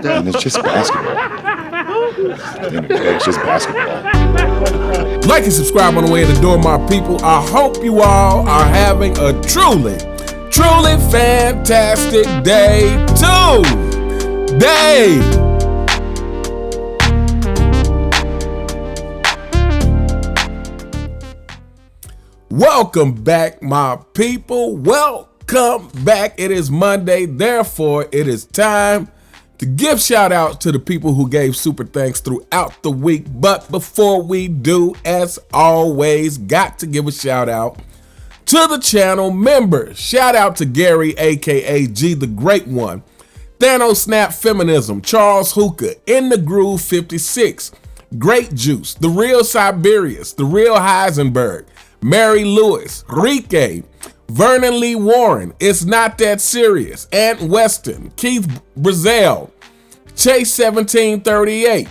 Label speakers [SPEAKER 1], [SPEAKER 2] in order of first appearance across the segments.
[SPEAKER 1] And it's just basketball. It's just basketball.
[SPEAKER 2] Like and subscribe on the way to the door, my people. I hope you all are having a truly fantastic day today. Welcome back, my people. Welcome back. It is Monday, therefore it is time to give shout out to the people who gave super thanks throughout the week. But before we do, as always, got to give a shout out to the channel members. Shout out to Gary, aka G the Great One, Thanos Snap Feminism, Charles Hookah, In the Groove 56, Great Juice, The Real Siberius, The Real Heisenberg, Mary Lewis, Rike, Vernon Lee Warren, It's Not That Serious, Ant Weston, Keith Brazell, Chase 1738,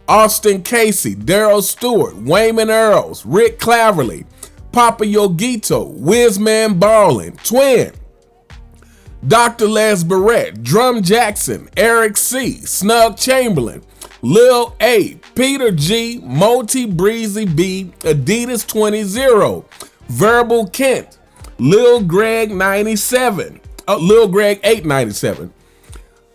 [SPEAKER 2] Austin Casey, Daryl Stewart, Wayman Earls, Rick Claverly, Papa Yogito, Wizman Barlin, Twin, Dr. Les Barrett, Drum Jackson, Eric C., Snug Chamberlain, Lil A, Peter G, Moti Breezy B, Adidas 20, Verbal Kent, Lil Greg 97, Lil Greg 897,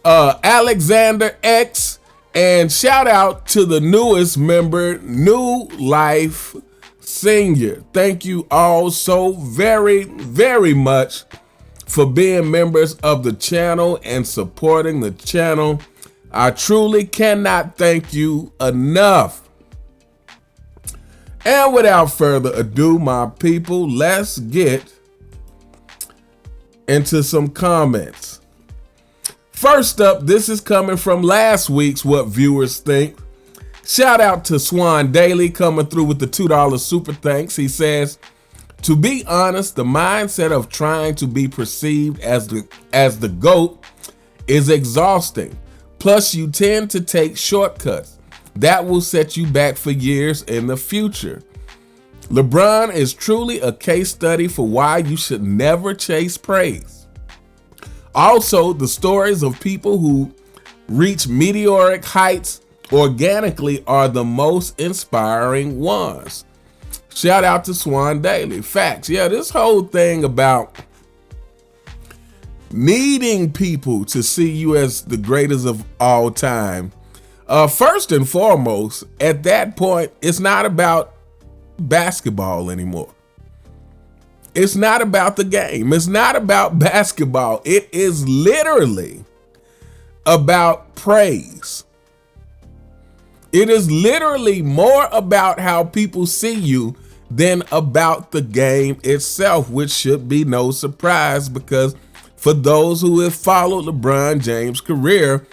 [SPEAKER 2] Alexander X, and shout out to the newest member, New Life Senior. Thank you all so very, very much for being members of the channel and supporting the channel. I truly cannot thank you enough. And without further ado, my people, let's get into some comments. First up, this is coming from last week's What Viewers Think. Shout out to Swan Daily coming through with the $2 super thanks. He says, to be honest, the mindset of trying to be perceived as the GOAT is exhausting. Plus, you tend to take shortcuts. That will set you back for years in the future. LeBron is truly a case study for why you should never chase praise. Also, the stories of people who reach meteoric heights organically are the most inspiring ones. Shout out to Swan Daily. Facts. Yeah, this whole thing about needing people to see you as the greatest of all time. First and foremost, at that point, it's not about basketball anymore. It's not about the game. It's not about basketball. It is literally about praise. It is literally more about how people see you than about the game itself, which should be no surprise because for those who have followed LeBron James' career,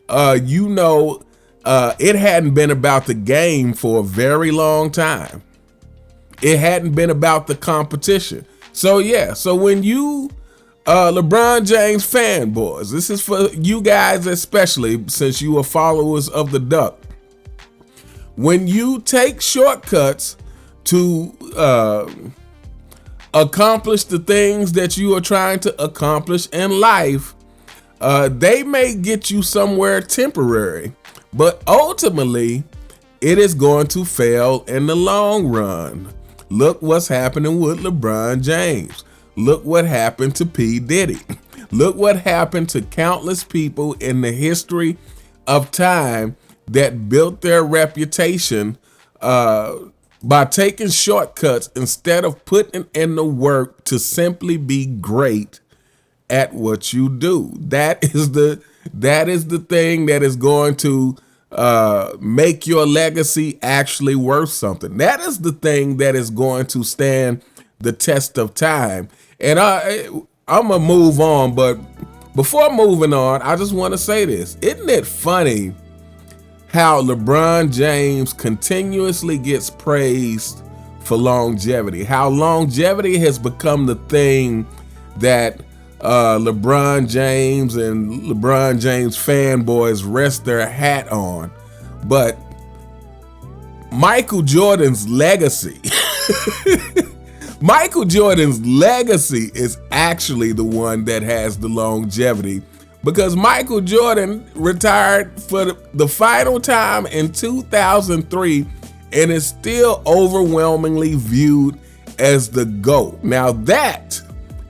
[SPEAKER 2] it hadn't been about the game for a very long time. It hadn't been about the competition. So yeah, so when you LeBron James fanboys, this is for you guys especially since you are followers of the Duck. When you take shortcuts to accomplish the things that you are trying to accomplish in life, they may get you somewhere temporary, but ultimately it is going to fail in the long run. Look what's happening with LeBron James. Look what happened to P. Diddy. Look what happened to countless people in the history of time that built their reputation by taking shortcuts instead of putting in the work to simply be great at what you do. That is the thing that is going to make your legacy actually worth something. That is the thing that is going to stand the test of time. And I'm gonna move on, but before moving on, I just want to say this. Isn't it funny how LeBron James continuously gets praised for longevity? How longevity has become the thing that LeBron James and LeBron James fanboys rest their hat on. But Michael Jordan's legacy Michael Jordan's legacy is actually the one that has the longevity, because Michael Jordan retired for the final time in 2003 and is still overwhelmingly viewed as the GOAT. Now that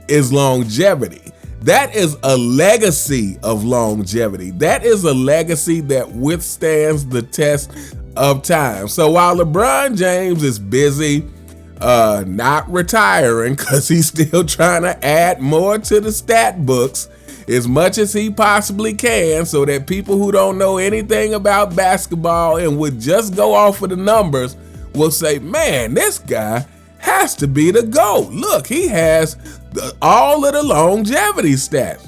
[SPEAKER 2] is longevity. That is a legacy of longevity. That is a legacy that withstands the test of time. So while LeBron James is busy not retiring because he's still trying to add more to the stat books as much as he possibly can, so that people who don't know anything about basketball and would just go off of the numbers will say, man, this guy has to be the GOAT. Look, he has all of the longevity stats.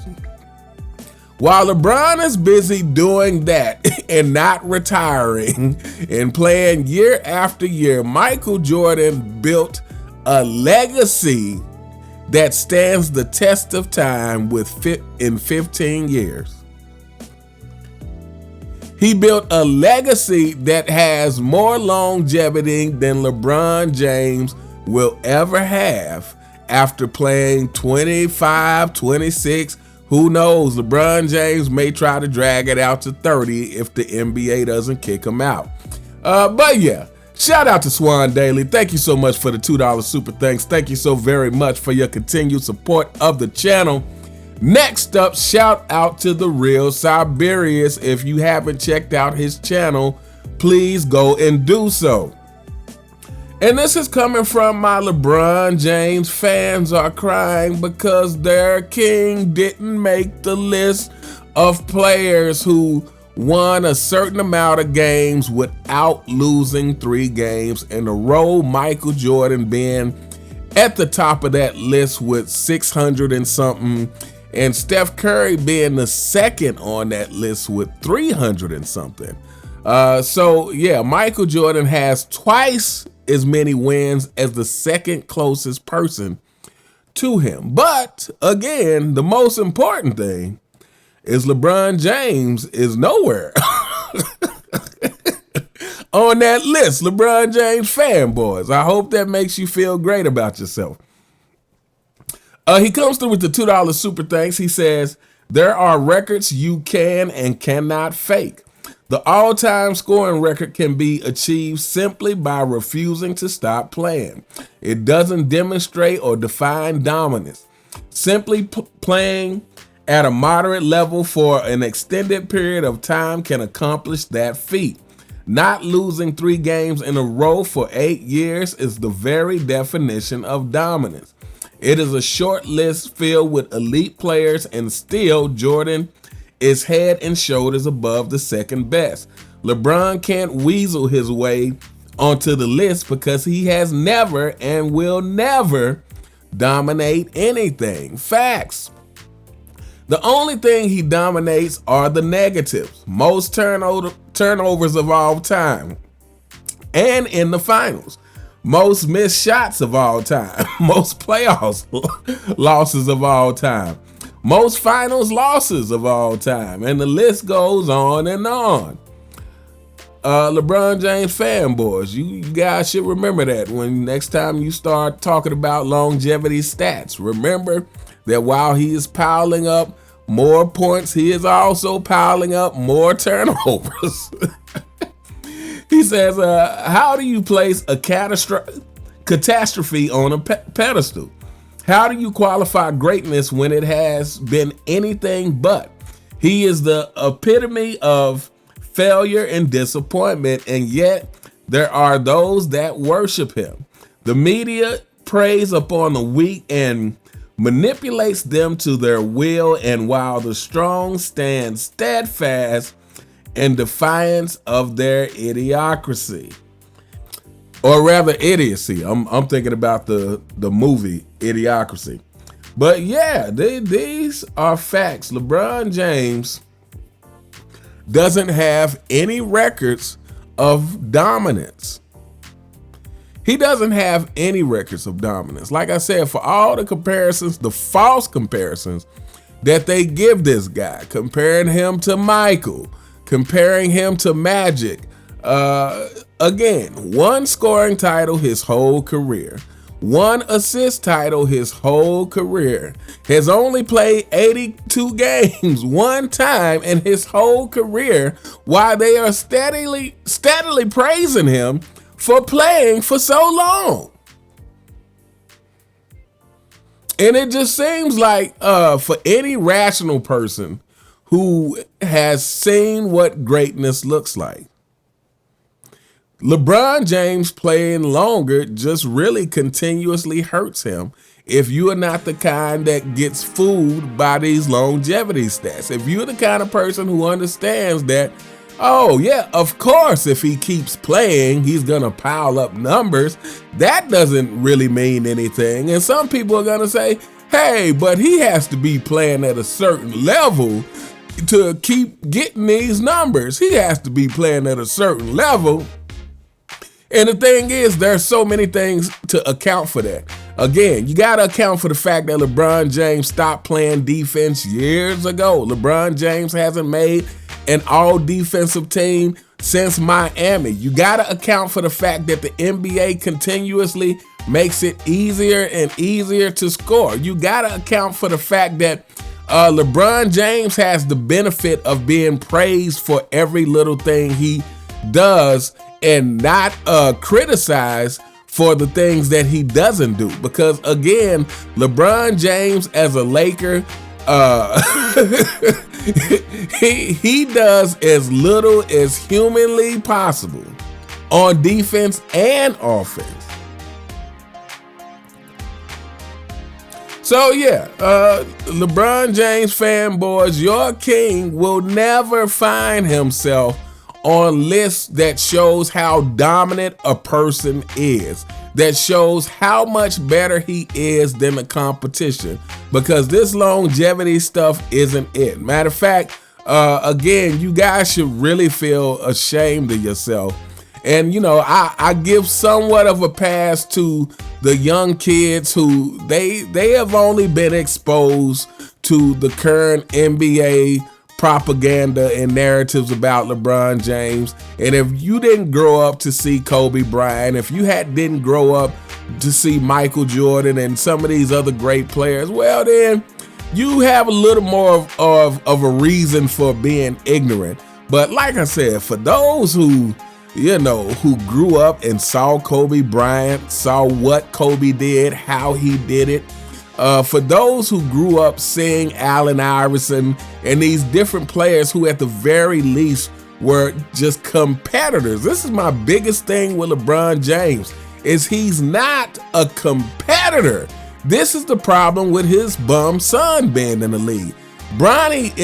[SPEAKER 2] While LeBron is busy doing that and not retiring and playing year after year, Michael Jordan built a legacy that stands the test of time in 15 years. He built a legacy that has more longevity than LeBron James will ever have after playing 25, 26. Who knows? LeBron James may try to drag it out to 30 if the NBA doesn't kick him out. But yeah, shout out to Swan Daily. Thank you so much for the $2 super thanks. Thank you so very much for your continued support of the channel. Next up, shout out to the real Siberius. If you haven't checked out his channel, please go and do so. And this is coming from my LeBron James fans are crying because their king didn't make the list of players who won a certain amount of games without losing 3 games in a row. Michael Jordan being at the top of that list with 600 and something, and Steph Curry being the second on that list with 300 and something. So yeah, Michael Jordan has twice as many wins as the second closest person to him. But again, the most important thing is LeBron James is nowhere on that list. LeBron James fanboys, I hope that makes you feel great about yourself. He comes through with the $2 super thanks. He says, there are records you can and cannot fake. The all-time scoring record can be achieved simply by refusing to stop playing. It doesn't demonstrate or define dominance. Simply playing at a moderate level for an extended period of time can accomplish that feat. Not losing 3 games in a row for 8 years is the very definition of dominance. It is a short list filled with elite players, and still Jordan is head and shoulders above the second best. LeBron can't weasel his way onto the list because he has never and will never dominate anything. Facts. The only thing he dominates are the negatives. Most turnovers of all time, and in the finals. Most missed shots of all time. Most playoffs losses of all time. Most finals losses of all time, and the list goes on and on. LeBron James fanboys, you guys should remember that when next time you start talking about longevity stats. Remember that while he is piling up more points, he is also piling up more turnovers. He says, how do you place a catastrophe on a pedestal? How do you qualify greatness when it has been anything but? He is the epitome of failure and disappointment, and yet there are those that worship him. The media preys upon the weak and manipulates them to their will, and while the strong stand steadfast in defiance of their idiocracy. Or rather, idiocy. I'm thinking about the movie Idiocracy. But yeah, these are facts. LeBron James doesn't have any records of dominance. He doesn't have any records of dominance. Like I said, for all the comparisons, the false comparisons that they give this guy, comparing him to Michael, comparing him to Magic, again, 1 scoring title his whole career, one assist title his whole career, has only played 82 games one time in his whole career, while they are steadily praising him for playing for so long. And it just seems like for any rational person who has seen what greatness looks like, LeBron James playing longer just really continuously hurts him if you are not the kind that gets fooled by these longevity stats. If you're the kind of person who understands that, oh yeah, of course, if he keeps playing, he's gonna pile up numbers, that doesn't really mean anything. And some people are gonna say, hey, but he has to be playing at a certain level to keep getting these numbers. He has to be playing at a certain level. And the thing is, there's so many things to account for that. Again, you got to account for the fact that LeBron James stopped playing defense years ago. LeBron James hasn't made an all-defensive team since Miami. You got to account for the fact that the NBA continuously makes it easier and easier to score. You got to account for the fact that LeBron James has the benefit of being praised for every little thing he does and not criticized for the things that he doesn't do. Because again, LeBron James as a Laker, he does as little as humanly possible on defense and offense. So yeah, LeBron James fanboys, your king will never find himself on lists that shows how dominant a person is, that shows how much better he is than the competition, because this longevity stuff isn't it. Matter of fact, again, you guys should really feel ashamed of yourself. And you know, I give somewhat of a pass to the young kids who they have only been exposed to the current NBA propaganda and narratives about LeBron James. And if you didn't grow up to see Kobe Bryant, if you didn't grow up to see Michael Jordan and some of these other great players, well then you have a little more of a reason for being ignorant. But like I said, for those who grew up and saw Kobe Bryant, saw what Kobe did, how he did it, for those who grew up seeing Allen Iverson and these different players who at the very least were just competitors. This is my biggest thing with LeBron James, is he's not a competitor. This is the problem with his bum son being in the league. Bronny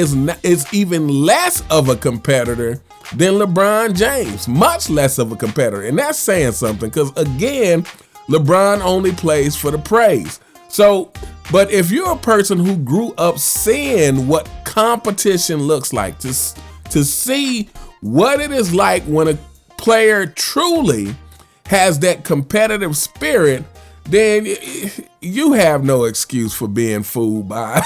[SPEAKER 2] is even less of a competitor than LeBron James, much less of a competitor. And that's saying something, because again, LeBron only plays for the praise. So, but if you're a person who grew up seeing what competition looks like, to see what it is like when a player truly has that competitive spirit, then you have no excuse for being fooled by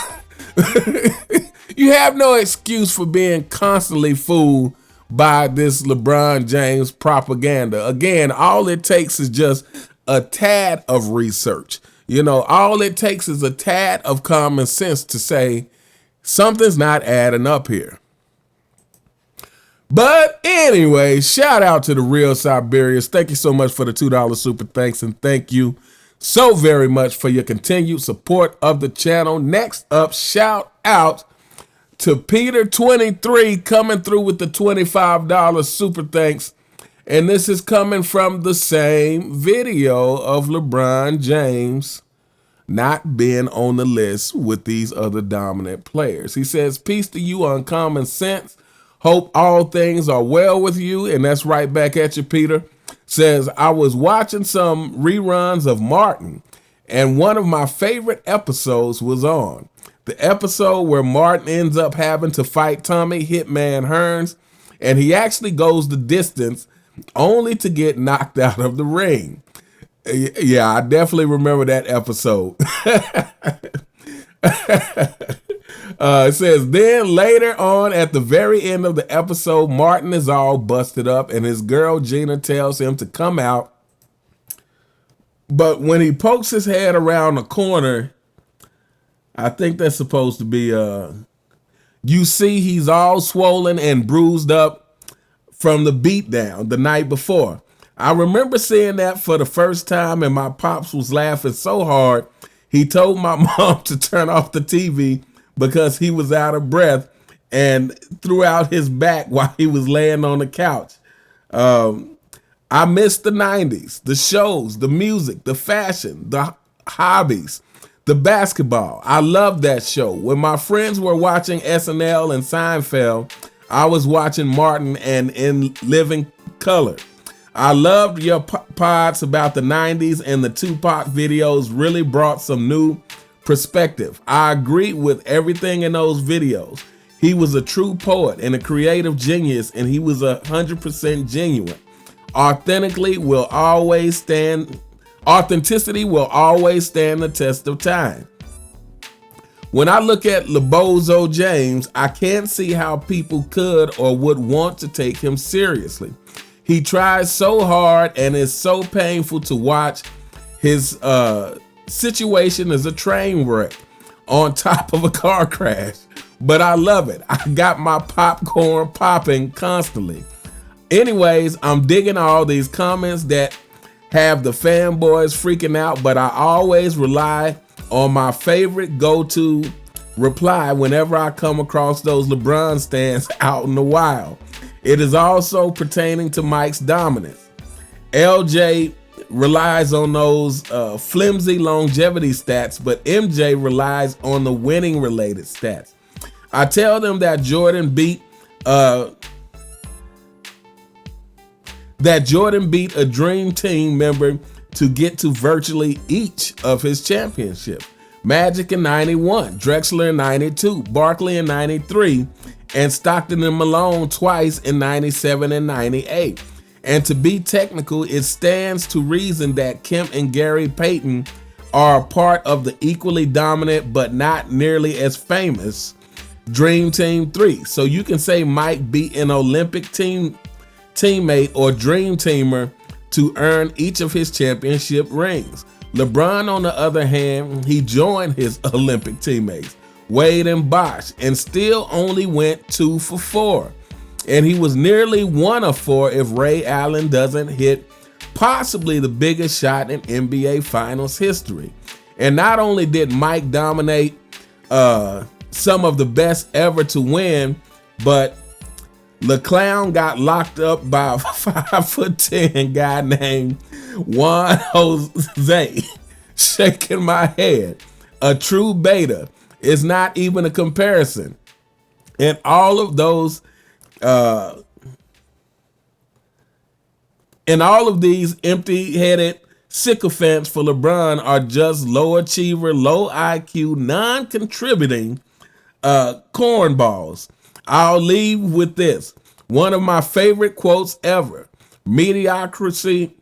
[SPEAKER 2] you have no excuse for being constantly fooled by this LeBron James propaganda. Again, all it takes is just a tad of research. You know, all it takes is a tad of common sense to say something's not adding up here. But anyway, shout out to the real Siberians. Thank you so much for the $2 super thanks, and thank you so very much for your continued support of the channel. Next up, shout out to Peter23 coming through with the $25 super thanks. And this is coming from the same video of LeBron James not being on the list with these other dominant players. He says, peace to you, Uncommon Sense. Hope all things are well with you. And that's right back at you, Peter. Says, I was watching some reruns of Martin, and one of my favorite episodes was on. The episode where Martin ends up having to fight Tommy Hitman Hearns, and he actually goes the distance only to get knocked out of the ring. Yeah, I definitely remember that episode. It says, then later on at the very end of the episode, Martin is all busted up and his girl Gina tells him to come out But when he pokes his head around the corner, I think that's supposed to be you see he's all swollen and bruised up from the beatdown the night before. I remember seeing that for the first time, and my pops was laughing so hard he told my mom to turn off the TV because he was out of breath and threw out his back while he was laying on the couch. I miss the 90s, the shows, the music, the fashion, the hobbies, the basketball. I loved that show. When my friends were watching SNL and Seinfeld, I was watching Martin and In Living Color. I loved your pods about the 90s, and the Tupac videos really brought some new perspective. I agree with everything in those videos. He was a true poet and a creative genius, and he was 100% genuine. Authenticity will always stand the test of time. When I look at LeBozo James, I can't see how people could or would want to take him seriously. He tries so hard, and it's so painful to watch. His situation is a train wreck on top of a car crash, but I love it. I got my popcorn popping constantly. Anyways, I'm digging all these comments that have the fanboys freaking out, but I always rely on my favorite go-to reply whenever I come across those LeBron stands out in the wild. It is also pertaining to Mike's dominance. LJ relies on those flimsy longevity stats, but MJ relies on the winning related stats. I tell them that Jordan beat a dream team member to get to virtually each of his championships. Magic in 91, Drexler in 92, Barkley in 93, and Stockton and Malone twice in 97 and 98. And to be technical, it stands to reason that Kemp and Gary Payton are a part of the equally dominant but not nearly as famous Dream Team 3. So you can say Mike beat an Olympic teammate or dream teamer to earn each of his championship rings. LeBron, on the other hand, he joined his Olympic teammates, Wade and Bosh, and still only went 2 for 4. And he was nearly 1 of 4 if Ray Allen doesn't hit possibly the biggest shot in NBA Finals history. And not only did Mike dominate some of the best ever to win, but LeClown got locked up by a 5'10" guy named Juan Jose. Shaking my head. A true beta. Is not even a comparison. And all of those and all of these empty-headed sycophants for LeBron are just low achiever, low IQ, non-contributing cornballs. I'll leave with this. One of my favorite quotes ever. Mediocrity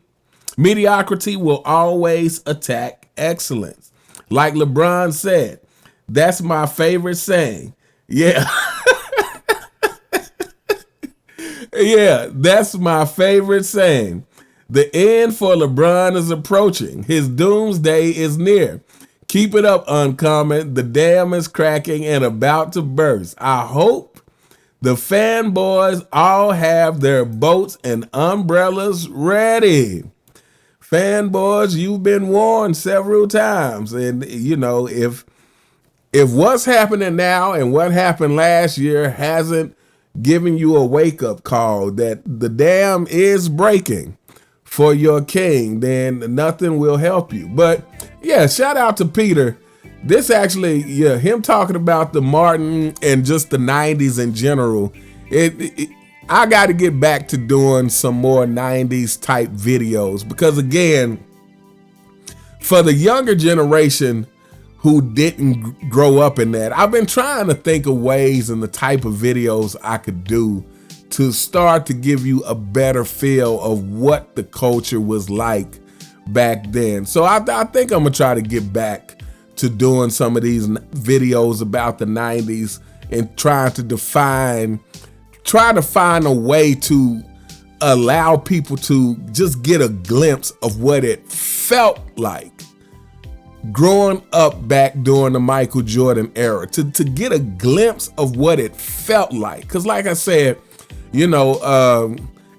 [SPEAKER 2] will always attack excellence. Like LeBron said, that's my favorite saying. Yeah. Yeah, that's my favorite saying. The end for LeBron is approaching. His doomsday is near. Keep it up, Uncommon. The dam is cracking and about to burst. I hope the fanboys all have their boats and umbrellas ready. Fanboys, you've been warned several times. And, you know, if what's happening now and what happened last year hasn't given you a wake-up call that the dam is breaking for your king, then nothing will help you. But, yeah, shout out to Peter. This actually, yeah, him talking about the Martin and just the 90s in general, I got to get back to doing some more 90s type videos because, again, for the younger generation who didn't grow up in that, I've been trying to think of ways and the type of videos I could do to start to give you a better feel of what the culture was like back then. So I think I'm gonna try to get back to doing some of these videos about the 90s and try to find a way to allow people to just get a glimpse of what it felt like growing up back during the Michael Jordan era, to get a glimpse of what it felt like. Because like I said,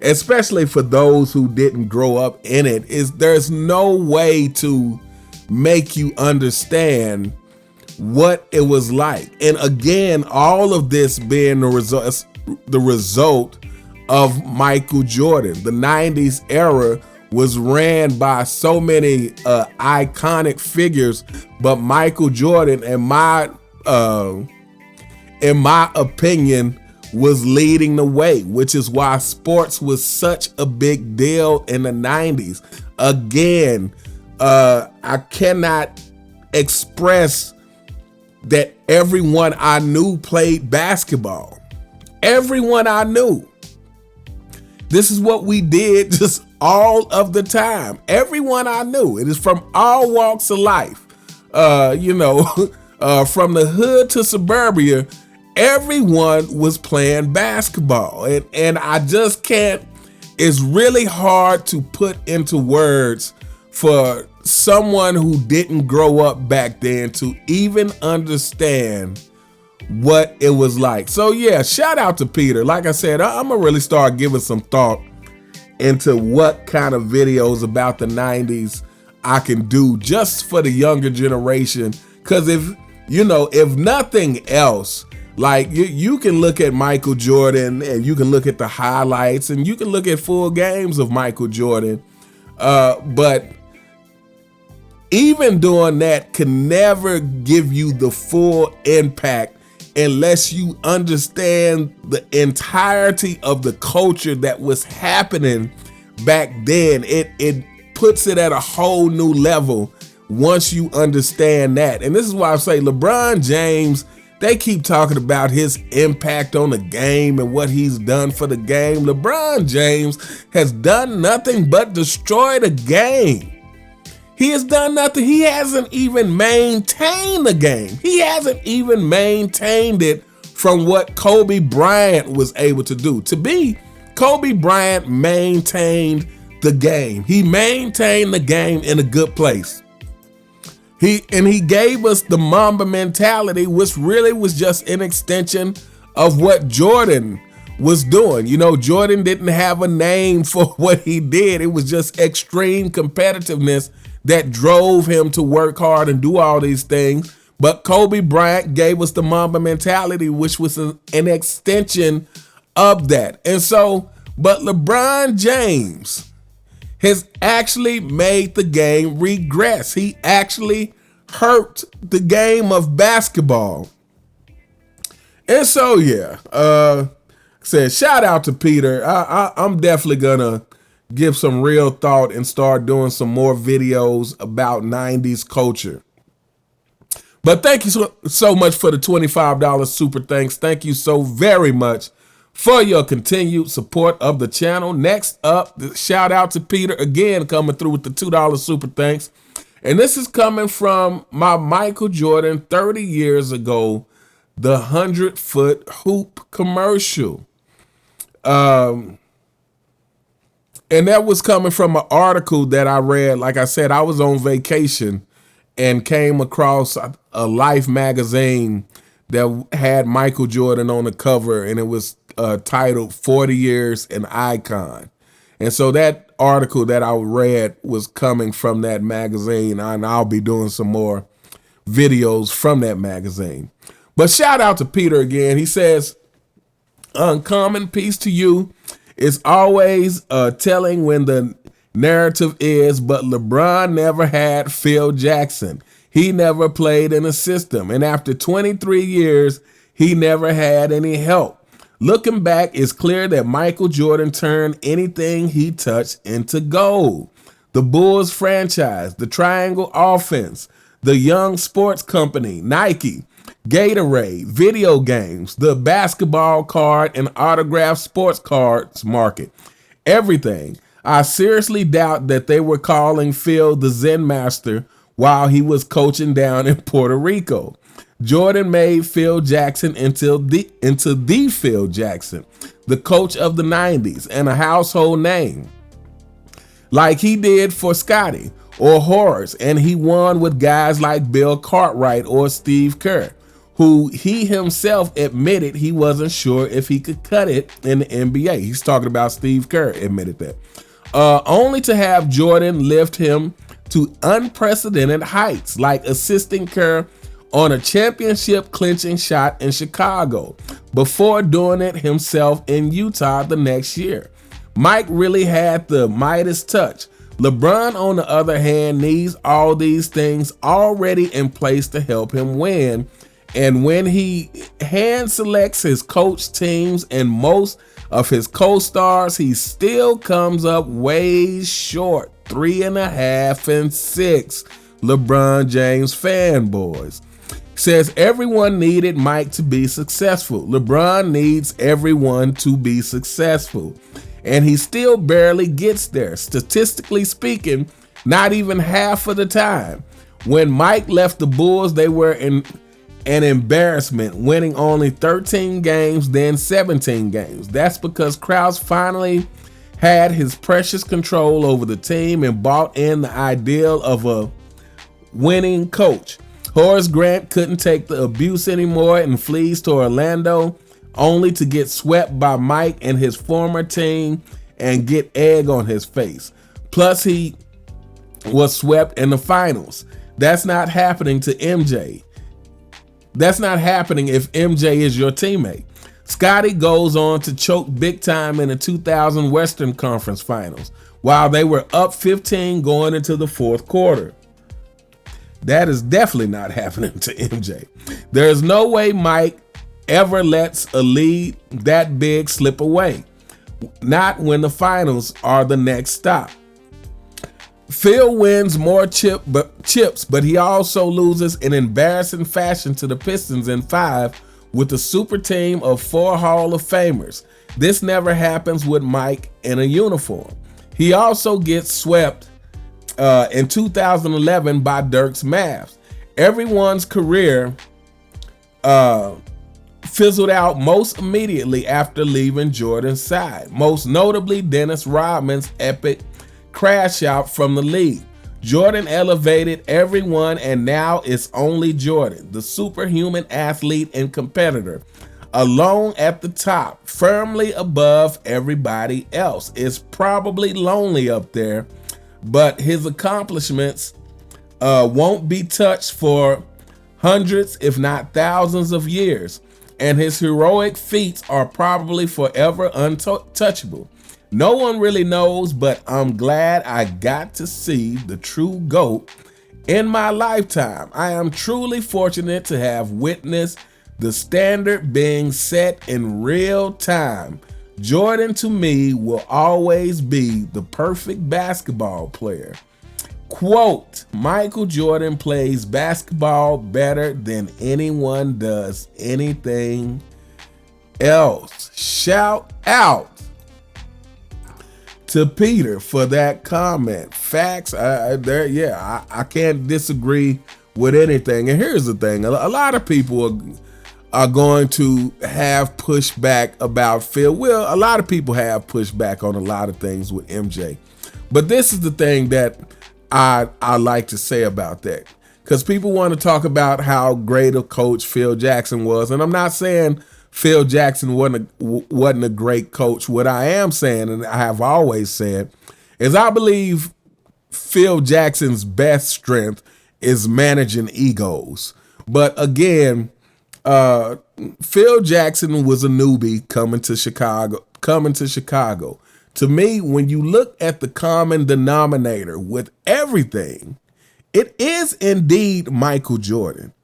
[SPEAKER 2] especially for those who didn't grow up in it, there's no way to make you understand what it was like. And again, all of this being the result of Michael Jordan. The 90s era was ran by so many iconic figures, but Michael Jordan, in my opinion, was leading the way, which is why sports was such a big deal in the 90s. Again, I cannot express that everyone I knew played basketball. Everyone I knew. This is what we did just all of the time. Everyone I knew. It is from all walks of life. From the hood to suburbia, everyone was playing basketball. And I just can't, it's really hard to put into words for someone who didn't grow up back then to even understand what it was like. So yeah, shout out to Peter. Like I said, I'm gonna really start giving some thought into what kind of videos about the 90s I can do just for the younger generation. Because if nothing else, like you can look at Michael Jordan and you can look at the highlights and you can look at full games of Michael Jordan, but even doing that can never give you the full impact unless you understand the entirety of the culture that was happening back then. It puts it at a whole new level once you understand that. And this is why I say LeBron James, they keep talking about his impact on the game and what he's done for the game. LeBron James has done nothing but destroy the game. He has done nothing. He hasn't even maintained the game. He hasn't even maintained it from what Kobe Bryant was able to do. To be, Kobe Bryant maintained the game. He maintained the game in a good place. He gave us the Mamba mentality, which really was just an extension of what Jordan was doing. Jordan didn't have a name for what he did. It was just extreme competitiveness that drove him to work hard and do all these things. But Kobe Bryant gave us the Mamba mentality, which was an extension of that. And so, but LeBron James has actually made the game regress. He actually hurt the game of basketball. And so, yeah, said shout out to Peter. I'm definitely gonna give some real thought and start doing some more videos about 90s culture. But thank you so much for the $25 super thanks. Thank you so very much for your continued support of the channel. Next up, shout out to Peter again, coming through with the $2 super thanks. And this is coming from my Michael Jordan 30 years ago, the 100-foot hoop commercial. And that was coming from an article that I read. Like I said, I was on vacation and came across a Life magazine that had Michael Jordan on the cover, and it was titled 40 Years an Icon. And so that article that I read was coming from that magazine, and I'll be doing some more videos from that magazine. But shout out to Peter again. He says, uncommon peace to you. It's always telling when the narrative is, but LeBron never had Phil Jackson. He never played in a system. And after 23 years, he never had any help. Looking back, it's clear that Michael Jordan turned anything he touched into gold. The Bulls franchise, the Triangle offense, the Young Sports Company, Nike, Gatorade, video games, the basketball card and autographed sports cards market, everything. I seriously doubt that they were calling Phil the Zen Master while he was coaching down in Puerto Rico. Jordan made Phil Jackson into the Phil Jackson, the coach of the 90s and a household name, like he did for Scottie or Horace, and he won with guys like Bill Cartwright or Steve Kerr, who he himself admitted he wasn't sure if he could cut it in the NBA. He's talking about Steve Kerr admitted that. Only to have Jordan lift him to unprecedented heights, like assisting Kerr on a championship clinching shot in Chicago before doing it himself in Utah the next year. Mike really had the Midas touch. LeBron, on the other hand, needs all these things already in place to help him win. And when he hand selects his coach teams and most of his co-stars, he still comes up way short. 3.5 and 6. LeBron James fanboys. Says everyone needed Mike to be successful. LeBron needs everyone to be successful. And he still barely gets there. Statistically speaking, not even half of the time. When Mike left the Bulls, they were in an embarrassment, winning only 13 games, then 17 games. That's because Krause finally had his precious control over the team and bought in the ideal of a winning coach. Horace Grant couldn't take the abuse anymore and flees to Orlando, only to get swept by Mike and his former team and get egg on his face. Plus, he was swept in the finals. That's not happening to MJ. That's not happening if MJ is your teammate. Scottie goes on to choke big time in the 2000 Western Conference Finals, while they were up 15 going into the fourth quarter. That is definitely not happening to MJ. There is no way Mike ever lets a lead that big slip away. Not when the finals are the next stop. Phil wins more chips, but he also loses in embarrassing fashion to the Pistons in 5 with a super team of 4 Hall of Famers. This never happens with Mike in a uniform. He also gets swept in 2011 by Dirk's Mavs. Everyone's career fizzled out most immediately after leaving Jordan's side, most notably Dennis Rodman's epic crash out from the league. Jordan elevated everyone, and now it's only Jordan, the superhuman athlete and competitor, alone at the top, firmly above everybody else. It's probably lonely up there, but his accomplishments won't be touched for hundreds, if not thousands of years, and his heroic feats are probably forever untouchable. No one really knows, but I'm glad I got to see the true GOAT in my lifetime. I am truly fortunate to have witnessed the standard being set in real time. Jordan, to me, will always be the perfect basketball player. Quote, Michael Jordan plays basketball better than anyone does anything else. Shout out to Peter for that comment. Facts, I can't disagree with anything. And here's the thing, a lot of people are going to have pushback about Phil. Well, a lot of people have pushback on a lot of things with MJ. But this is the thing that I like to say about that. Because people want to talk about how great a coach Phil Jackson was. And I'm not saying Phil Jackson wasn't a great coach. What I am saying, and I have always said, is I believe Phil Jackson's best strength is managing egos. But again, Phil Jackson was a newbie coming to Chicago. To me, when you look at the common denominator with everything, it is indeed Michael Jordan.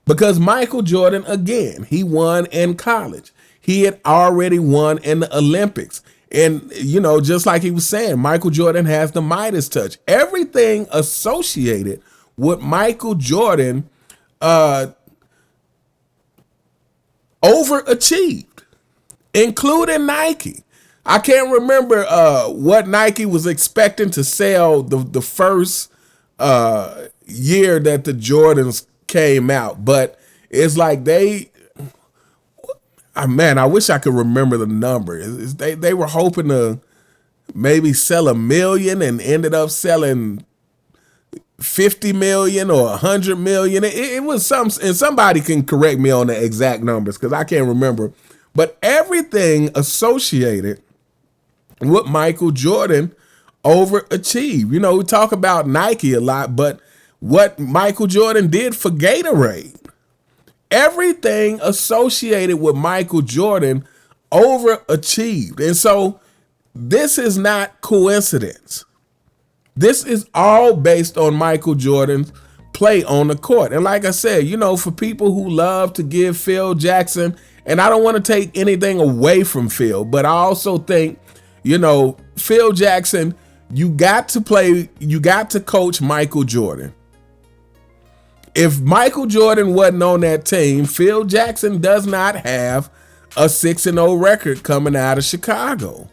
[SPEAKER 2] Because Michael Jordan, again, he won in college. He had already won in the Olympics. And, you know, just like he was saying, Michael Jordan has the Midas touch. Everything associated with Michael Jordan overachieved, including Nike. I can't remember what Nike was expecting to sell the first year that the Jordans came out, but It's like man, I wish I could remember the number. They were hoping to maybe sell 1 million and ended up selling 50 million or 100 million. It was some, and somebody can correct me on the exact numbers because I can't remember. But everything associated with Michael Jordan overachieved. You know, we talk about Nike a lot, but what Michael Jordan did for Gatorade, everything associated with Michael Jordan overachieved. And so this is not coincidence. This is all based on Michael Jordan's play on the court. And like I said, you know, for people who love to give Phil Jackson, and I don't want to take anything away from Phil, but I also think, you know, Phil Jackson, you got to coach Michael Jordan. If Michael Jordan wasn't on that team, Phil Jackson does not have a 6-0 record coming out of Chicago.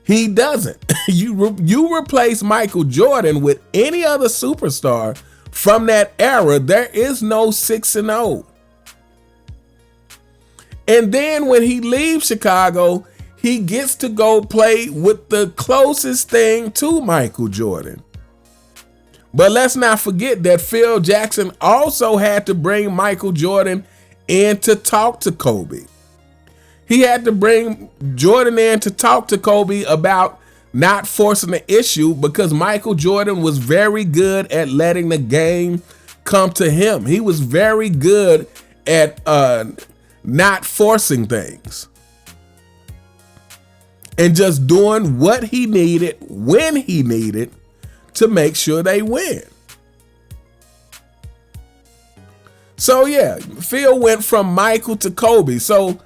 [SPEAKER 2] He doesn't. You replace Michael Jordan with any other superstar from that era, there is no 6-0. And then when he leaves Chicago, he gets to go play with the closest thing to Michael Jordan. But let's not forget that Phil Jackson also had to bring Michael Jordan in to talk to Kobe. He had to bring Jordan in to talk to Kobe about not forcing the issue because Michael Jordan was very good at letting the game come to him. He was very good at not forcing things and just doing what he needed when he needed to make sure they win. So yeah, Phil went from Michael to Kobe. So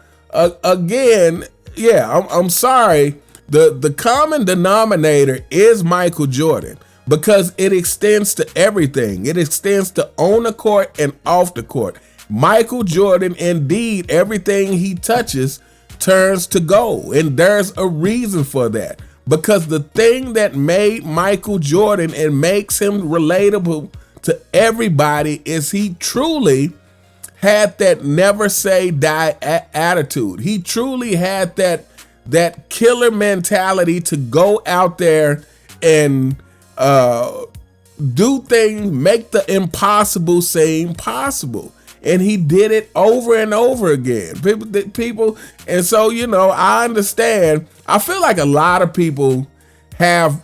[SPEAKER 2] again, yeah, I'm sorry. The common denominator is Michael Jordan because it extends to everything. It extends to on the court and off the court. Michael Jordan, indeed, everything he touches turns to gold. And there's a reason for that. Because the thing that made Michael Jordan and makes him relatable to everybody is he truly had that never say die attitude. He truly had that killer mentality to go out there and do things, make the impossible seem possible. And he did it over and over again. People, and so, you know, I understand. I feel like a lot of people have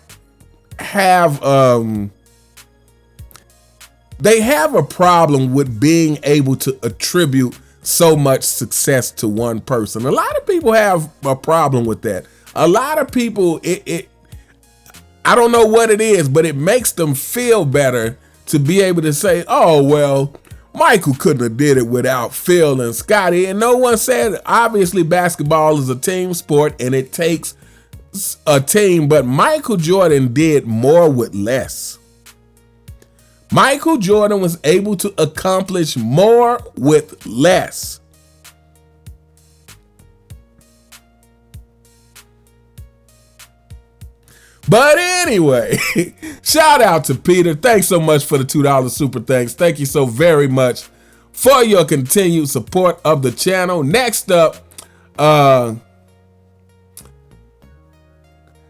[SPEAKER 2] they have a problem with being able to attribute so much success to one person. A lot of people have a problem with that. A lot of people, I don't know what it is, but it makes them feel better to be able to say, oh, well, Michael couldn't have did it without Phil and Scotty. And no one said, obviously basketball is a team sport and it takes a team, but Michael Jordan did more with less. Michael Jordan was able to accomplish more with less. But anyway, shout out to Peter. Thanks so much for the $2 super thanks. Thank you so very much for your continued support of the channel. Next up,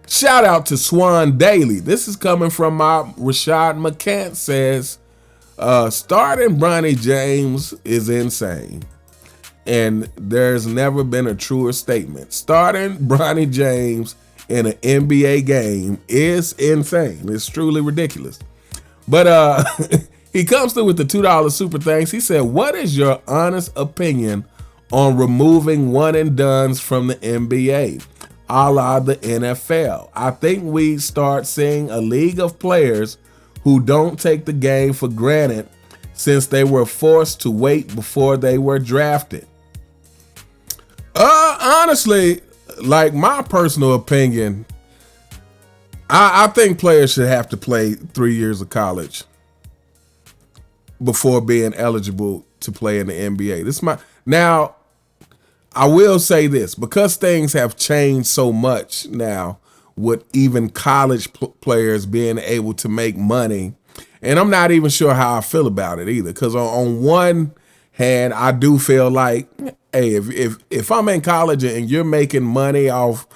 [SPEAKER 2] shout out to Swan Daily. This is coming from my Rashad McCants says, starting Bronny James is insane. And there's never been a truer statement. Starting Bronny James in an NBA game is insane. It's truly ridiculous. But he comes through with the $2 super thanks. He said, what is your honest opinion on removing one and dones from the NBA, a la the NFL? I think we start seeing a league of players who don't take the game for granted since they were forced to wait before they were drafted. Honestly, like my personal opinion, I think players should have to play 3 years of college before being eligible to play in the NBA. Now, I will say this, because things have changed so much now with even college players being able to make money, and I'm not even sure how I feel about it either, because on one And I do feel like, hey, if I'm in college and you're making money off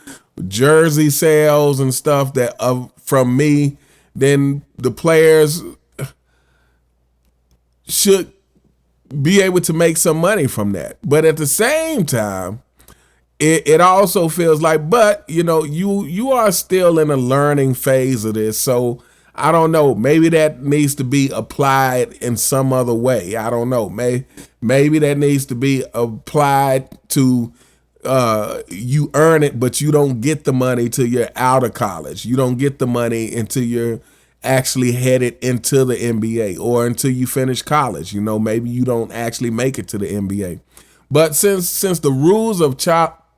[SPEAKER 2] jersey sales and stuff that from me, then the players should be able to make some money from that. But at the same time, it also feels like, but you are still in a learning phase of this. So I don't know, maybe that needs to be applied in some other way. I don't know. Maybe that needs to be applied to you earn it, but you don't get the money till you're out of college. You don't get the money until you're actually headed into the NBA or until you finish college. Maybe you don't actually make it to the NBA. But since the rules of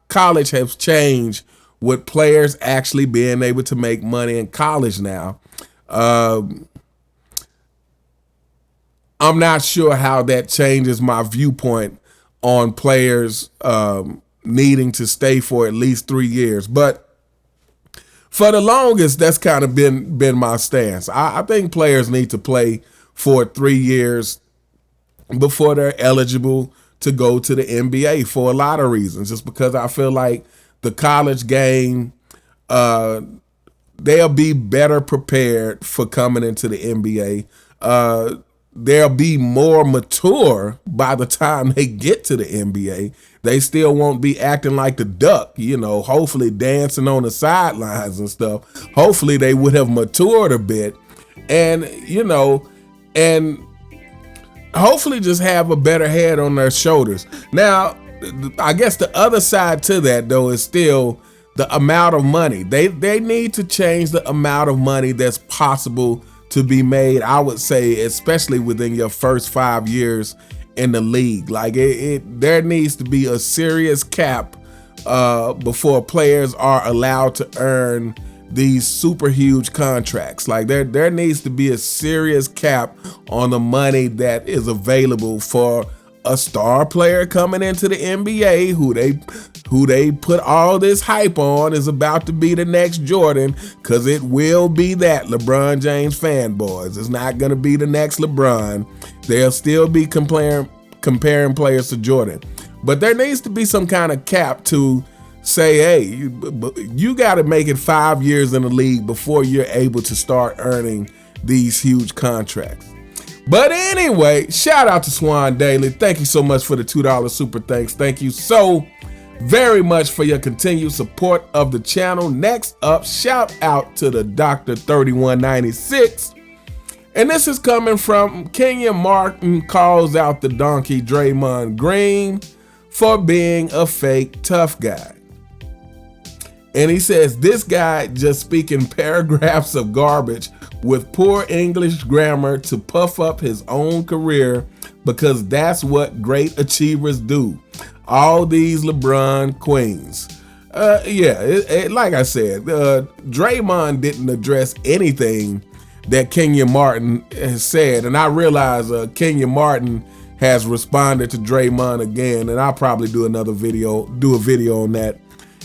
[SPEAKER 2] college have changed with players actually being able to make money in college now, I'm not sure how that changes my viewpoint on players needing to stay for at least 3 years. But for the longest, that's kind of been my stance. I think players need to play for 3 years before they're eligible to go to the NBA for a lot of reasons. Just because I feel like the college game, they'll be better prepared for coming into the NBA. They'll be more mature by the time they get to the NBA. They still won't be acting like the duck, hopefully dancing on the sidelines and stuff. Hopefully they would have matured a bit and hopefully just have a better head on their shoulders. Now, I guess the other side to that, though, is still the amount of money. They need to change the amount of money that's possible to be made, I would say, especially within your first 5 years in the league. Like there needs to be a serious cap before players are allowed to earn these super huge contracts. Like there needs to be a serious cap on the money that is available for a star player coming into the NBA who they put all this hype on is about to be the next Jordan, because it will be that LeBron James fanboys. It's not going to be the next LeBron. They'll still be comparing players to Jordan. But there needs to be some kind of cap to say, hey, you got to make it 5 years in the league before you're able to start earning these huge contracts. But anyway, shout out to Swan Daily. Thank you so much for the $2 super thanks. Thank you so very much for your continued support of the channel. Next up, shout out to the Dr. 3196. And this is coming from Kenya Martin calls out the donkey Draymond Green for being a fake tough guy. And he says, this guy just speaking paragraphs of garbage with poor English grammar to puff up his own career, because that's what great achievers do. All these LeBron queens. Like I said, Draymond didn't address anything that Kenya Martin has said. And I realize Kenya Martin has responded to Draymond again, and I'll probably do a video on that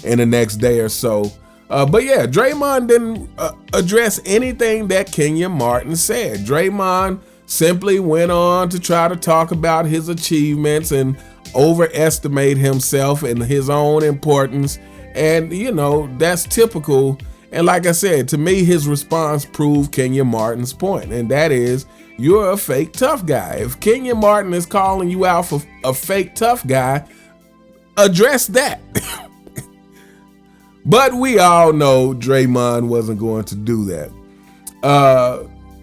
[SPEAKER 2] in the next day or so. But yeah, Draymond didn't address anything that Kenya Martin said. Draymond simply went on to try to talk about his achievements and overestimate himself and his own importance. And, that's typical. And like I said, to me, his response proved Kenya Martin's point. And that is, you're a fake tough guy. If Kenya Martin is calling you out for a fake tough guy, address that. But we all know Draymond wasn't going to do that.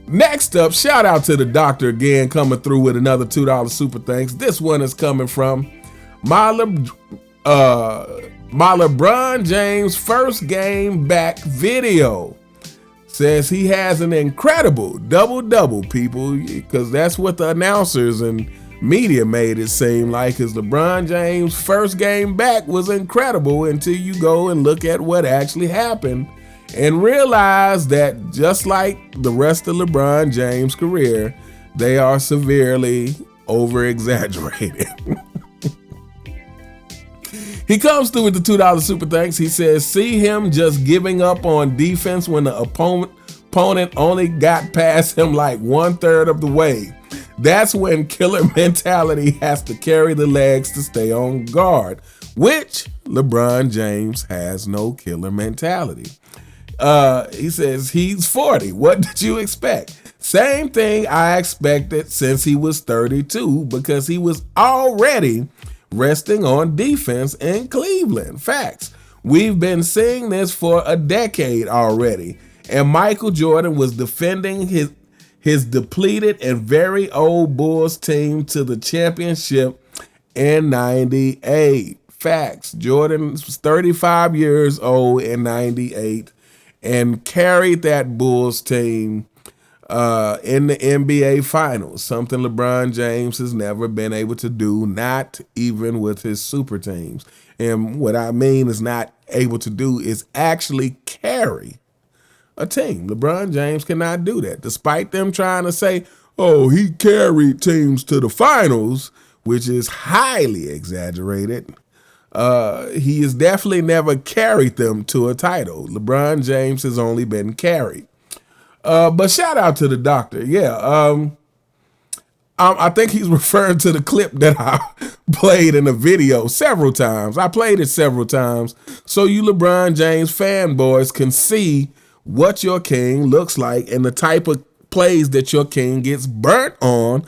[SPEAKER 2] Next up, shout out to the doctor again, coming through with another $2 super thanks. This one is coming from my LeBron James first game back video. Says he has an incredible double-double, people, because that's what the announcers and media made it seem like. His LeBron James first game back was incredible until you go and look at what actually happened and realize that just like the rest of LeBron James' career, they are severely over-exaggerated. He comes through with the $2 super thanks. He says, see him just giving up on defense when the opponent only got past him like 1/3 of the way. That's when killer mentality has to carry the legs to stay on guard, which LeBron James has no killer mentality. He says he's 40. What did you expect? Same thing I expected since he was 32, because he was already resting on defense in Cleveland. Facts. We've been seeing this for a decade already, and Michael Jordan was defending his depleted and very old Bulls team to the championship in 98. Facts. Jordan was 35 years old in 98 and carried that Bulls team in the NBA Finals, something LeBron James has never been able to do, not even with his super teams. And what I mean is not able to do is actually carry a team. LeBron James cannot do that, despite them trying to say, oh, he carried teams to the finals, which is highly exaggerated. He has definitely never carried them to a title. LeBron James has only been carried. But shout out to the doctor. Yeah. I think he's referring to the clip that I played in the video several times. I played it several times so you LeBron James fanboys can see what your king looks like and the type of plays that your king gets burnt on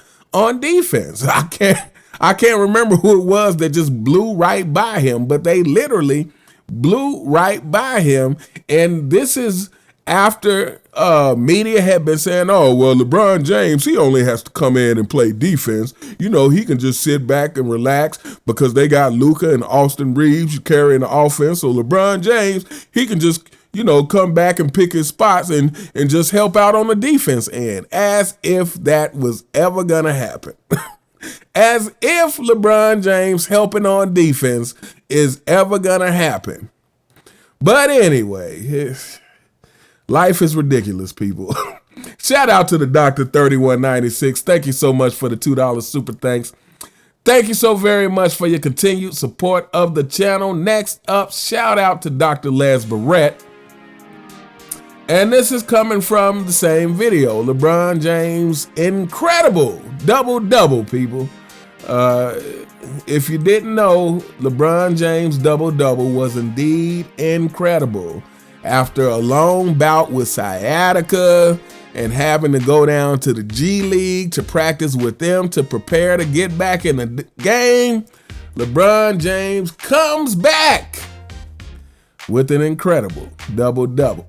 [SPEAKER 2] defense. I can't remember who it was that just blew right by him, but they literally blew right by him. And this is after media had been saying, oh, well, LeBron James, he only has to come in and play defense. You know, he can just sit back and relax because they got Luka and Austin Reeves carrying the offense. So LeBron James, he can just, you know, come back and pick his spots and just help out on the defense end, as if that was ever going to happen. As if LeBron James helping on defense is ever going to happen. But anyway, life is ridiculous, people. Shout out to the Dr. 3196. Thank you so much for the $2 super thanks. Thank you so very much for your continued support of the channel. Next up, shout out to Dr. Les Barrett. And this is coming from the same video. LeBron James' incredible double-double, people. If you didn't know, LeBron James' double-double was indeed incredible. After a long bout with sciatica and having to go down to the G League to practice with them to prepare to get back in the game, LeBron James comes back with an incredible double-double.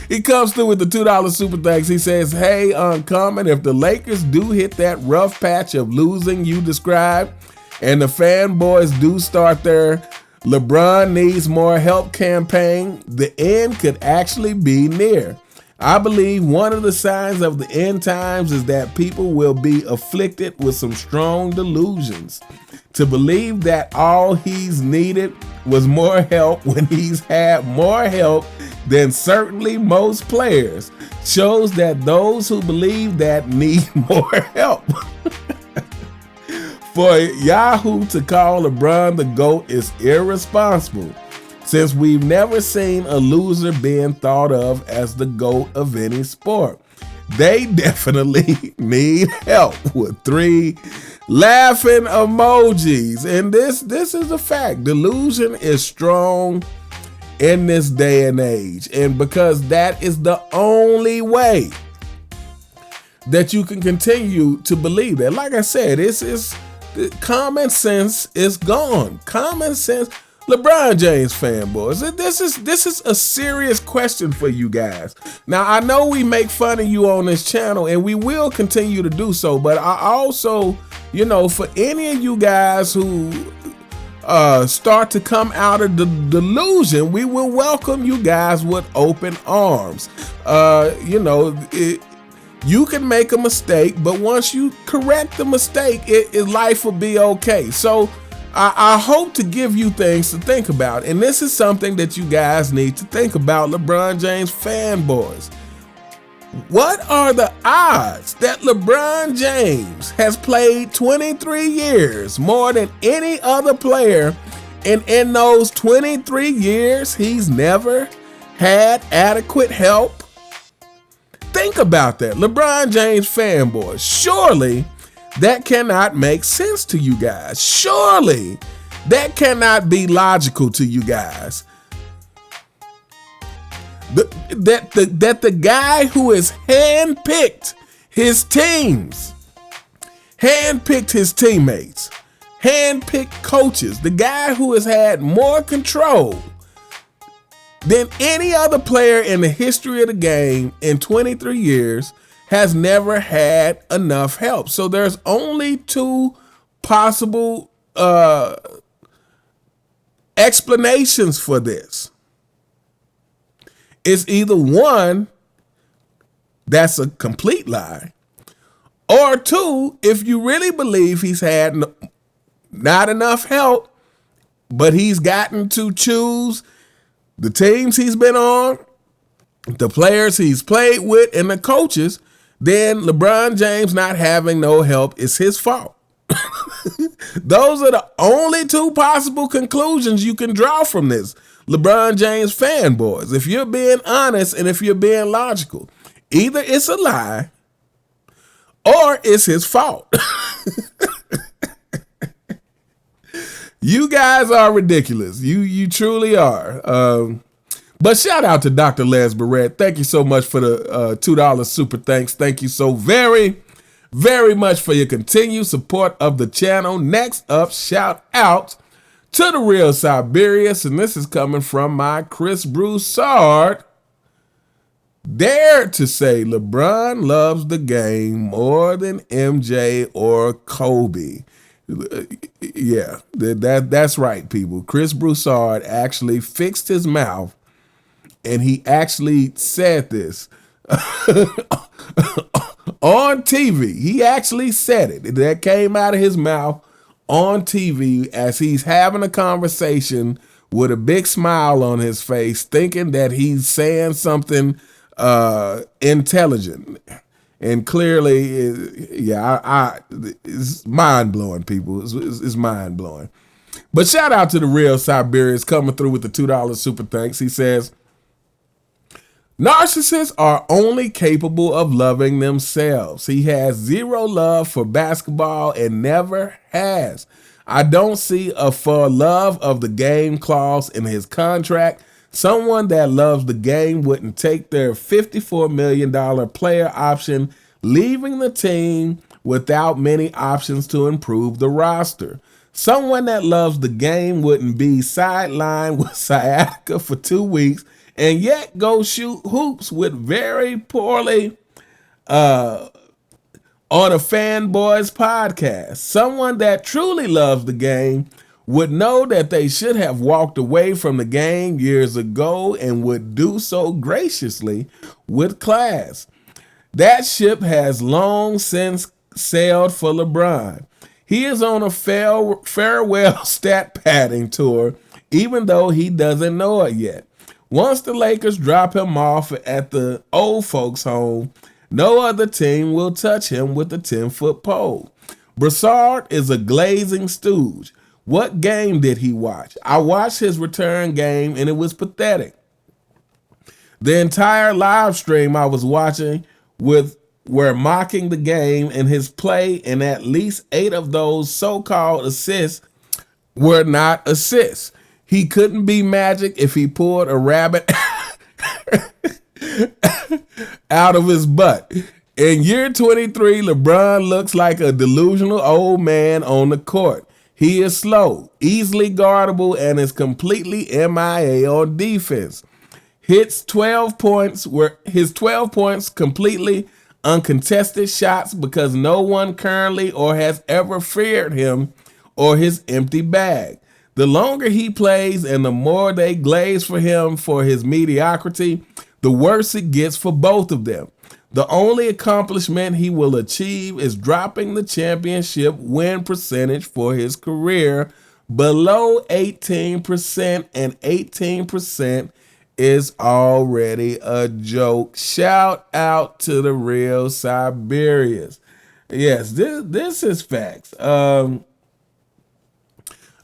[SPEAKER 2] He comes through with the $2 super thanks. He says, hey, Uncommon, if the Lakers do hit that rough patch of losing you described and the fanboys do start their LeBron needs more help campaign, the end could actually be near. I believe one of the signs of the end times is that people will be afflicted with some strong delusions. To believe that all he's needed was more help when he's had more help than certainly most players shows that those who believe that need more help. For Yahoo to call LeBron the GOAT is irresponsible, since we've never seen a loser being thought of as the GOAT of any sport. They definitely need help, with 3 laughing emojis. And this is a fact. Delusion is strong in this day and age. And because that is the only way that you can continue to believe that. Like I said, it's common sense is gone. Common sense. LeBron James fanboys, this is a serious question for you guys. Now, I know we make fun of you on this channel, and we will continue to do so, but I also, you know, for any of you guys who start to come out of the delusion, we will welcome you guys with open arms. You know, you can make a mistake, but once you correct the mistake, life will be okay. So I hope to give you things to think about, and this is something that you guys need to think about, LeBron James fanboys. What are the odds that LeBron James has played 23 years, more than any other player, and in those 23 years, he's never had adequate help? Think about that. LeBron James fanboys. Surely that cannot make sense to you guys. Surely that cannot be logical to you guys. That the guy who has handpicked his teams, handpicked his teammates, handpicked coaches, the guy who has had more control than any other player in the history of the game in 23 years has never had enough help. So there's only two possible explanations for this. It's either one, that's a complete lie, or two, if you really believe he's had not enough help, but he's gotten to choose the teams he's been on, the players he's played with, and the coaches, then LeBron James not having no help is his fault. Those are the only two possible conclusions you can draw from this, LeBron James fanboys. If you're being honest and if you're being logical, either it's a lie or it's his fault. You guys are ridiculous. You truly are. But shout out to Dr. Les Barrett. Thank you so much for the $2 super thanks. Thank you so very, very much for your continued support of the channel. Next up, shout out to the real Siberius, and this is coming from my Chris Broussard. Dare to say LeBron loves the game more than MJ or Kobe. Yeah, that's right, people. Chris Broussard actually fixed his mouth, and he actually said this on TV. He actually said it. That came out of his mouth on TV as he's having a conversation with a big smile on his face, thinking that he's saying something intelligent. And clearly, it's mind-blowing, people. It's mind-blowing. But shout out to the real Siberius coming through with the $2 super thanks. He says, narcissists are only capable of loving themselves. He has zero love for basketball and never has. I don't see a for love of the game clause in his contract. Someone that loves the game wouldn't take their $54 million player option, leaving the team without many options to improve the roster. Someone that loves the game wouldn't be sidelined with sciatica for 2 weeks and yet go shoot hoops with very poorly on a Fanboys podcast. Someone that truly loves the game would know that they should have walked away from the game years ago and would do so graciously with class. That ship has long since sailed for LeBron. He is on a farewell stat padding tour, even though he doesn't know it yet. Once the Lakers drop him off at the old folks' home, no other team will touch him with a 10-foot pole. Broussard is a glazing stooge. What game did he watch? I watched his return game and it was pathetic. The entire live stream I was watching were mocking the game and his play, and at least 8 of those so-called assists were not assists. He couldn't be Magic if he pulled a rabbit out of his butt. In year 23, LeBron looks like a delusional old man on the court. He is slow, easily guardable, and is completely MIA on defense. His 12 points completely uncontested shots because no one currently or has ever feared him or his empty bag. The longer he plays and the more they glaze for him for his mediocrity, the worse it gets for both of them. The only accomplishment he will achieve is dropping the championship win percentage for his career below 18%, and 18% is already a joke. Shout out to the real Siberius. Yes, this is facts.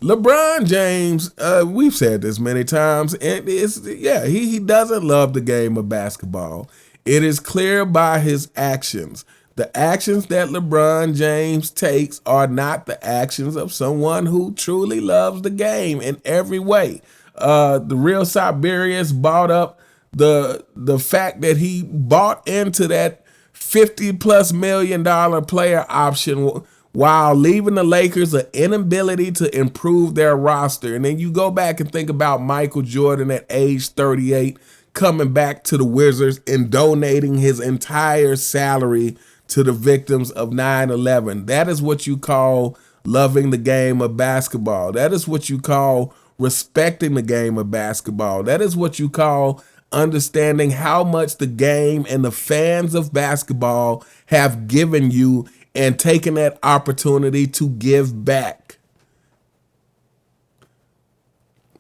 [SPEAKER 2] LeBron James, we've said this many times, and he doesn't love the game of basketball. It is clear by his actions. The actions that LeBron James takes are not the actions of someone who truly loves the game in every way. The real Siberius brought up the fact that he bought into that $50+ million player option while leaving the Lakers an inability to improve their roster. And then you go back and think about Michael Jordan at age 38 coming back to the Wizards and donating his entire salary to the victims of 9/11. That is what you call loving the game of basketball. That is what you call respecting the game of basketball. That is what you call understanding how much the game and the fans of basketball have given you and taking that opportunity to give back.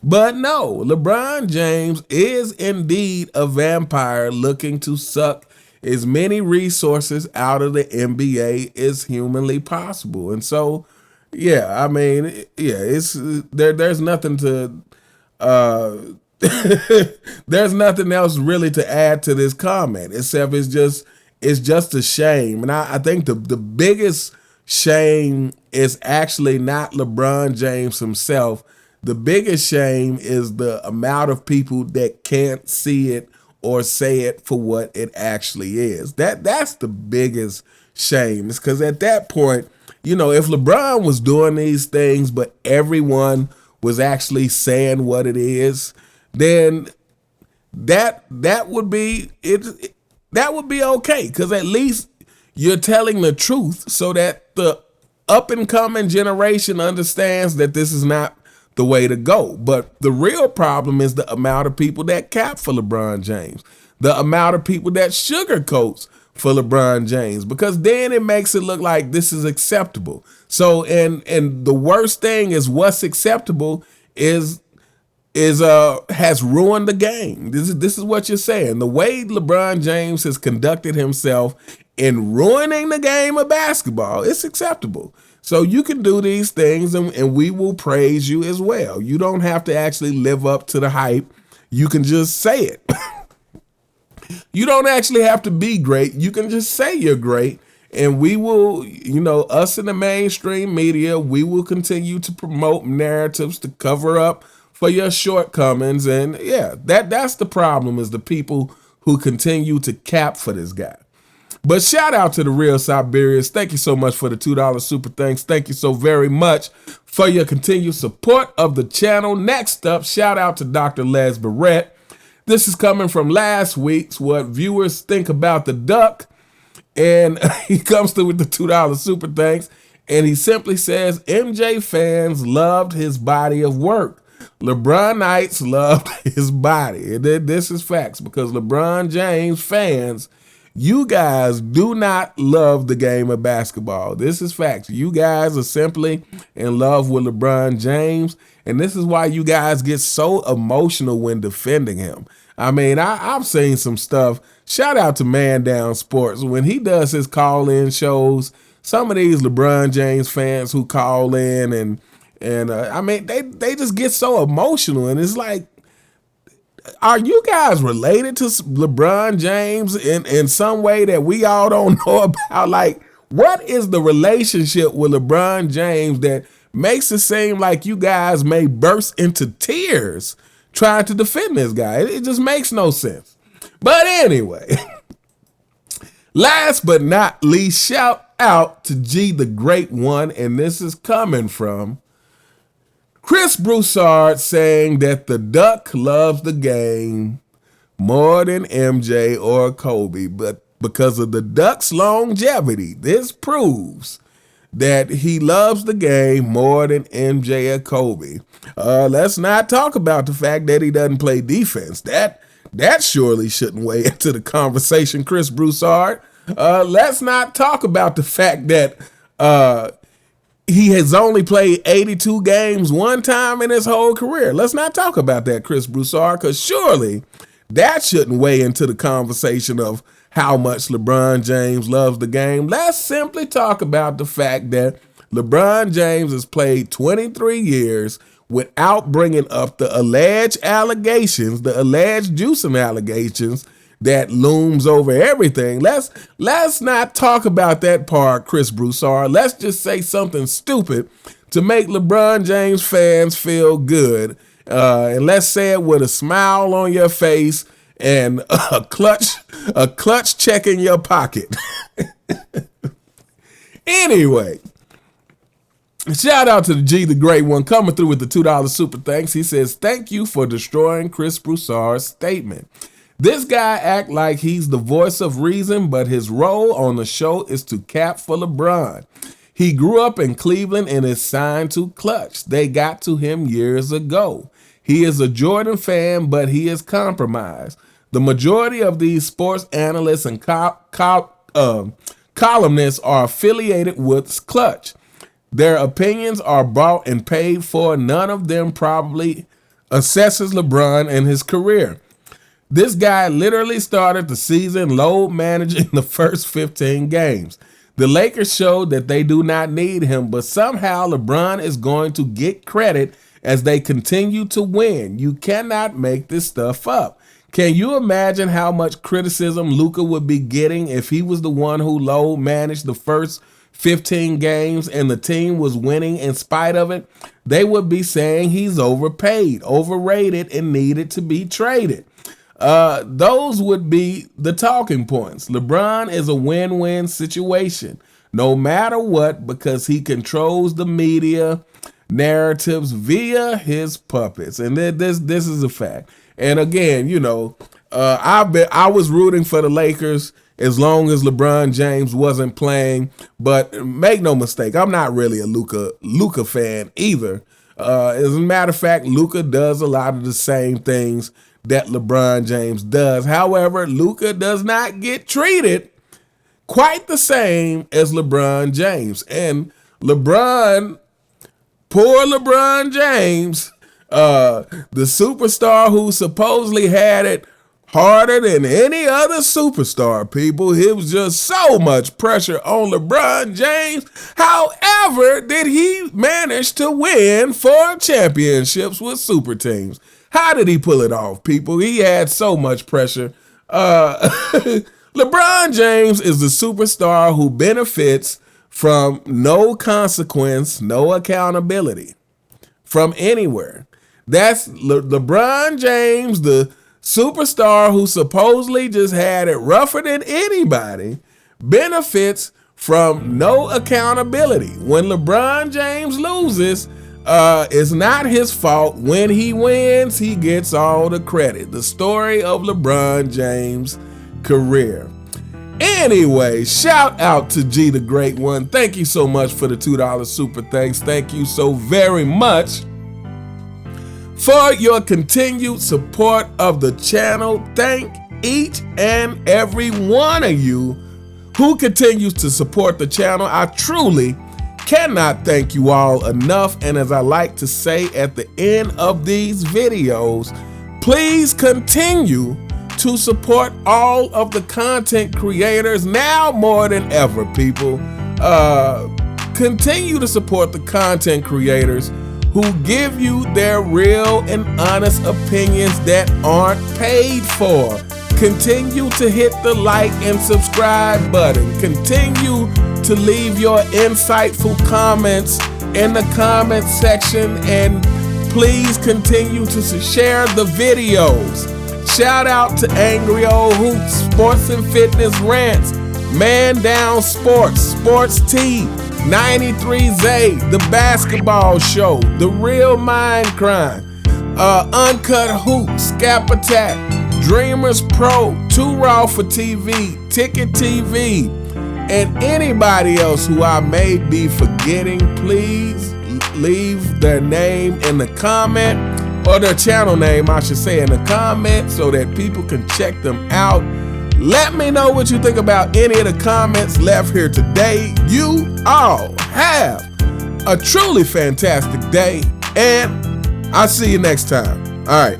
[SPEAKER 2] But no, LeBron James is indeed a vampire looking to suck as many resources out of the NBA as humanly possible. And so, yeah, I mean, yeah, it's there's nothing to there's nothing else really to add to this comment, except it's just a shame. And I think the biggest shame is actually not LeBron James himself. The biggest shame is the amount of people that can't see it or say it for what it actually is. That's the biggest shame. It's because at that point, you know, if LeBron was doing these things, but everyone was actually saying what it is, then that would be it. That would be okay, because at least you're telling the truth so that the up and coming generation understands that this is not the way to go. But the real problem is the amount of people that cap for LeBron James, the amount of people that sugarcoats for LeBron James, because then it makes it look like this is acceptable. So, and the worst thing is what's acceptable has ruined the game. This is what you're saying. The way LeBron James has conducted himself in ruining the game of basketball, it's acceptable. So you can do these things and we will praise you as well. You don't have to actually live up to the hype. You can just say it. You don't actually have to be great. You can just say you're great. And we will, you know, us in the mainstream media, we will continue to promote narratives to cover up for your shortcomings. And yeah, that's the problem, is the people who continue to cap for this guy. But shout out to the real Siberius. Thank you so much for the $2 super thanks. Thank you so very much for your continued support of the channel. Next up, shout out to Dr. Les Barrett. This is coming from last week's What Viewers Think About the Duck. And he comes through with the $2 super thanks. And he simply says, MJ fans loved his body of work. LeBronites loved his body. This is facts, because LeBron James fans, you guys do not love the game of basketball. This is facts. You guys are simply in love with LeBron James, and this is why you guys get so emotional when defending him. I mean, I've seen some stuff. Shout out to Man Down Sports. When he does his call-in shows, some of these LeBron James fans who call in and I mean, they just get so emotional, and it's like, are you guys related to LeBron James in some way that we all don't know about? Like, what is the relationship with LeBron James that makes it seem like you guys may burst into tears trying to defend this guy? It just makes no sense. But anyway, last but not least, shout out to G the Great One, and this is coming from Chris Broussard, saying that the Duck loves the game more than MJ or Kobe, but because of the Duck's longevity, this proves that he loves the game more than MJ or Kobe. Let's not talk about the fact that he doesn't play defense. That surely shouldn't weigh into the conversation, Chris Broussard. Let's not talk about the fact that he has only played 82 games one time in his whole career. Let's not talk about that, Chris Broussard, because surely that shouldn't weigh into the conversation of how much LeBron James loves the game. Let's simply talk about the fact that LeBron James has played 23 years without bringing up the alleged allegations, the alleged juicing allegations that looms over everything. Let's not talk about that part, Chris Broussard. Let's just say something stupid to make LeBron James fans feel good. And let's say it with a smile on your face and a clutch check in your pocket. Anyway, shout out to the G, the great one, coming through with the $2 super thanks. He says, thank you for destroying Chris Broussard's statement. This guy act like he's the voice of reason, but his role on the show is to cap for LeBron. He grew up in Cleveland and is signed to Clutch. They got to him years ago. He is a Jordan fan, but he is compromised. The majority of these sports analysts and columnists are affiliated with Clutch. Their opinions are bought and paid for. None of them probably assesses LeBron and his career. This guy literally started the season load managing the first 15 games. The Lakers showed that they do not need him, but somehow LeBron is going to get credit as they continue to win. You cannot make this stuff up. Can you imagine how much criticism Luka would be getting if he was the one who load managed the first 15 games and the team was winning in spite of it? They would be saying he's overpaid, overrated, and needed to be traded. Those would be the talking points. LeBron is a win-win situation, no matter what, because he controls the media narratives via his puppets. And this is a fact. And again, you know, I was rooting for the Lakers as long as LeBron James wasn't playing. But make no mistake, I'm not really a Luka fan either. As a matter of fact, Luka does a lot of the same things that LeBron James does. However, Luka does not get treated quite the same as LeBron James. And poor LeBron James, the superstar who supposedly had it harder than any other superstar, people. It was just so much pressure on LeBron James. However, did he manage to win 4 championships with super teams? How did he pull it off, people? He had so much pressure. LeBron James is the superstar who benefits from no consequence, no accountability from anywhere. That's LeBron James, the superstar who supposedly just had it rougher than anybody, benefits from no accountability. When LeBron James loses, it's not his fault. When he wins, he gets all the credit. The story of LeBron James' career. Anyway, shout out to G, the great one. Thank you so much for the $2 super thanks. Thank you so very much for your continued support of the channel. Thank each and every one of you who continues to support the channel. I truly cannot thank you all enough. And as I like to say at the end of these videos, please continue to support all of the content creators now more than ever, people. Continue to support the content creators who give you their real and honest opinions that aren't paid for. Continue to hit the like and subscribe button. Continue to leave your insightful comments in the comment section, and please continue to share the videos. Shout out to Angry Old Hoops, Sports and Fitness Rants, Man Down Sports, Sports Tea, 93Z, The Basketball Show, The Real Mind Crime, Uncut Hoops, Scap Attack, Dreamers Pro, Too Raw for TV, Ticket TV, and anybody else who I may be forgetting. Please leave their name in the comment, or their channel name, I should say, in the comment so that people can check them out. Let me know what you think about any of the comments left here today. You all have a truly fantastic day, and I'll see you next time. All right.